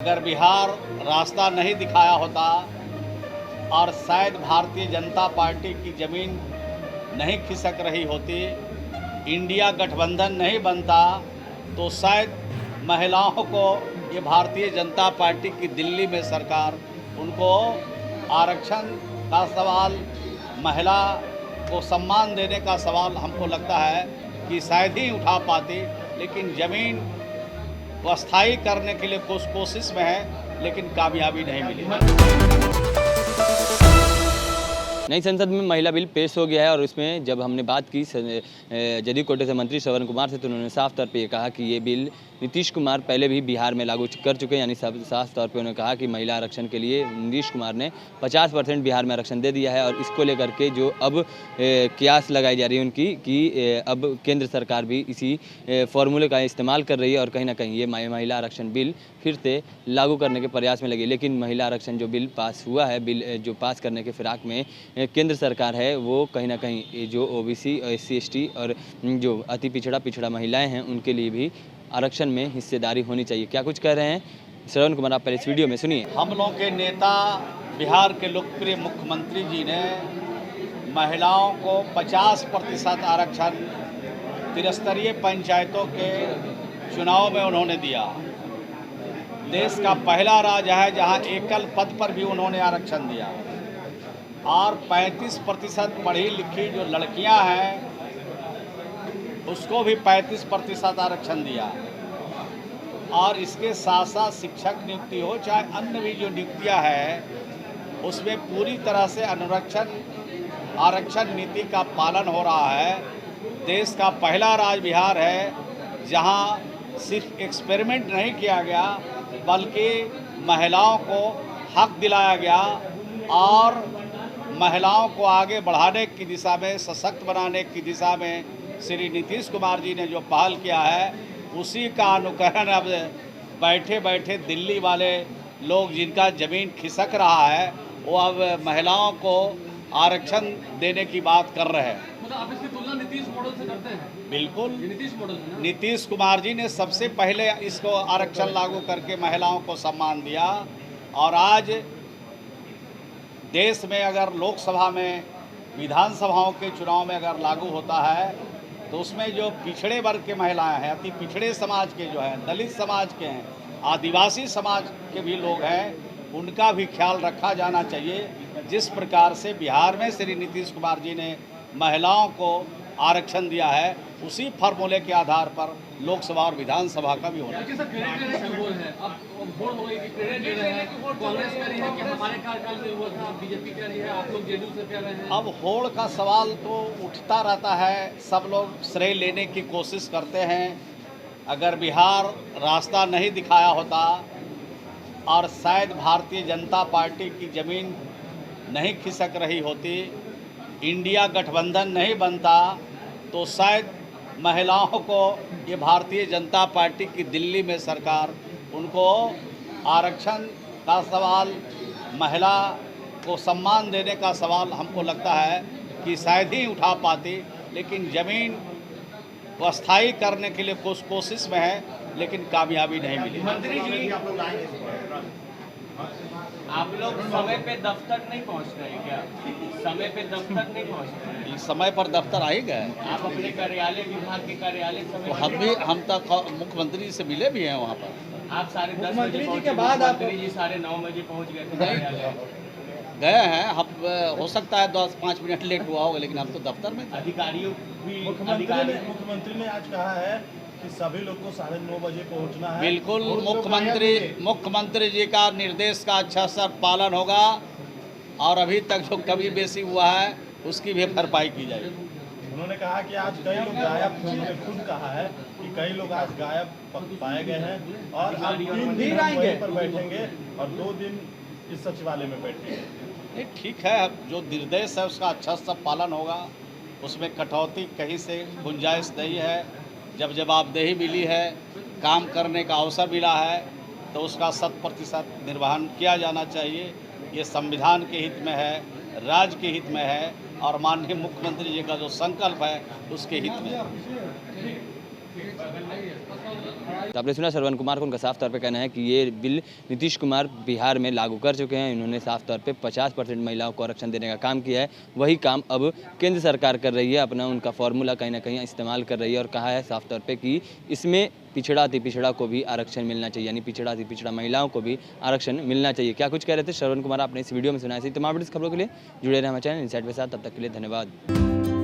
अगर बिहार रास्ता नहीं दिखाया होता और शायद भारतीय जनता पार्टी की ज़मीन नहीं खिसक रही होती, इंडिया गठबंधन नहीं बनता, तो शायद महिलाओं को ये भारतीय जनता पार्टी की दिल्ली में सरकार उनको आरक्षण का सवाल, महिला को सम्मान देने का सवाल हमको लगता है कि शायद ही उठा पाती। लेकिन ज़मीन वो अस्थायी करने के लिए कोशिश में है, लेकिन कामयाबी नहीं मिली। नई संसद में महिला बिल पेश हो गया है और उसमें जब हमने बात की जदयू कोटे से मंत्री श्रवण कुमार से, तो उन्होंने साफ तौर पे ये कहा कि ये बिल नीतीश कुमार पहले भी बिहार में लागू कर चुके हैं। यानी साफ तौर पे उन्होंने कहा कि महिला आरक्षण के लिए नीतीश कुमार ने 50% बिहार में आरक्षण दे दिया है और इसको लेकर के जो अब कयास लगाई जा रही है उनकी कि अब केंद्र सरकार भी इसी फॉर्मूले का इस्तेमाल कर रही है और कहीं ना कहीं ये महिला आरक्षण बिल फिर से लागू करने के प्रयास में लगी। लेकिन महिला आरक्षण जो बिल पास हुआ है, बिल जो पास करने के फिराक में केंद्र सरकार है, वो कहीं ना कहीं जो ओबीसी, SC, ST और जो अति पिछड़ा महिलाएं हैं उनके लिए भी आरक्षण में हिस्सेदारी होनी चाहिए। क्या कुछ कह रहे हैं श्रवण कुमार, आप पहले इस वीडियो में सुनिए। हम लोग के नेता बिहार के लोकप्रिय मुख्यमंत्री जी ने महिलाओं को 50% आरक्षण त्रिस्तरीय पंचायतों के चुनाव में उन्होंने दिया। देश का पहला राज्य है जहां एकल पद पर भी उन्होंने आरक्षण दिया और 35% पढ़ी लिखी जो लड़कियां हैं उसको भी 35% आरक्षण दिया। और इसके साथ साथ शिक्षक नियुक्ति हो चाहे अन्य भी जो नियुक्तियां हैं उसमें पूरी तरह से आरक्षण नीति का पालन हो रहा है। देश का पहला राज्य बिहार है जहां सिर्फ एक्सपेरिमेंट नहीं किया गया बल्कि महिलाओं को हक दिलाया गया और महिलाओं को आगे बढ़ाने की दिशा में, सशक्त बनाने की दिशा में श्री नीतीश कुमार जी ने जो पहल किया है उसी का अनुकरण अब बैठे बैठे दिल्ली वाले लोग जिनका ज़मीन खिसक रहा है वो अब महिलाओं को आरक्षण देने की बात कर रहे हैं। मतलब आप इसकी तुलना नीतीश मॉडल से करते हैं? बिल्कुल, नीतीश मॉडल से ना? नीतीश कुमार जी ने सबसे पहले इसको आरक्षण लागू करके महिलाओं को सम्मान दिया और आज देश में अगर लोकसभा में, विधानसभाओं के चुनाव में अगर लागू होता है तो उसमें जो पिछड़े वर्ग के महिलाएं हैं, अति पिछड़े समाज के जो हैं, दलित समाज के हैं, आदिवासी समाज के भी लोग हैं, उनका भी ख्याल रखा जाना चाहिए। जिस प्रकार से बिहार में श्री नीतीश कुमार जी ने महिलाओं को आरक्षण दिया है उसी फार्मूले के आधार पर लोकसभा और विधानसभा का भी होना चाहिए। अब होड़ का सवाल तो उठता रहता है, सब लोग श्रेय लेने की कोशिश करते हैं। अगर बिहार रास्ता नहीं दिखाया होता और शायद भारतीय जनता पार्टी की ज़मीन नहीं खिसक रही होती, इंडिया गठबंधन नहीं बनता, तो शायद महिलाओं को ये भारतीय जनता पार्टी की दिल्ली में सरकार उनको आरक्षण का सवाल, महिला को सम्मान देने का सवाल हमको लगता है कि शायद ही उठा पाती। लेकिन ज़मीन वो अस्थायी करने के लिए कोशिश में है, लेकिन कामयाबी नहीं मिली। मंत्री जी, आप लोग समय पे दफ्तर नहीं पहुंच रहे हैं क्या? समय पे दफ्तर नहीं पहुंच रहे हैं? इस समय पर दफ्तर आ ही गए। आप अपने कार्यालय, विभाग के कार्यालय समय तो हम तक मुख्यमंत्री जी से मिले भी हैं वहाँ पर। आप साढ़े 10 बजे पहुंचे, मुख्यमंत्री जी 9:30 बजे पहुंच गए थे कार्यालय। गए हैं हम, हो सकता है 10-5 मिनट लेट हुआ होगा, लेकिन हम तो दफ्तर में थे। अधिकारियों भी मुख्यमंत्री ने आज कहा है कि सभी लोग को 9:30 बजे पहुंचना है। बिल्कुल, मुख्यमंत्री जी का निर्देश का अच्छा सा पालन होगा और अभी तक जो कभी बेसी हुआ है उसकी भी भरपाई की जाएगी। उन्होंने कहा कि आज कई लोग गायब थे, उन्होंने खुद कहा है कि कई लोग आज गायब पाए गए हैं और अब 3 दिन वहीं पर बैठेंगे और 2 दिन इस सचिवालय में बैठेंगे। नहीं, ठीक है, अब जो निर्देश है उसका अच्छा सा पालन होगा, उसमें कटौती कहीं से गुंजाइश नहीं है। जब जवाबदेही मिली है, काम करने का अवसर मिला है, तो उसका 100% निर्वहन किया जाना चाहिए। ये संविधान के हित में है, राज्य के हित में है और माननीय मुख्यमंत्री जी का जो संकल्प है उसके हित में है। तो आपने सुना श्रवण कुमार को, उनका साफ तौर पे कहना है कि ये बिल नीतीश कुमार बिहार में लागू कर चुके हैं। इन्होंने साफ तौर पे 50% महिलाओं को आरक्षण देने का काम किया है, वही काम अब केंद्र सरकार कर रही है, अपना उनका फॉर्मूला कहीं ना कहीं इस्तेमाल कर रही है और कहा है साफ तौर पे कि इसमें पिछड़ा अति पिछड़ा को भी आरक्षण मिलना चाहिए, यानी पिछड़ा अति पिछड़ा महिलाओं को भी आरक्षण मिलना चाहिए। क्या कुछ कह रहे थे श्रवण कुमार, आपने इस वीडियो में सुना है। तमाम खबरों के लिए जुड़े रहे हमारे चैनल इनसाइट के साथ, तब तक के लिए धन्यवाद।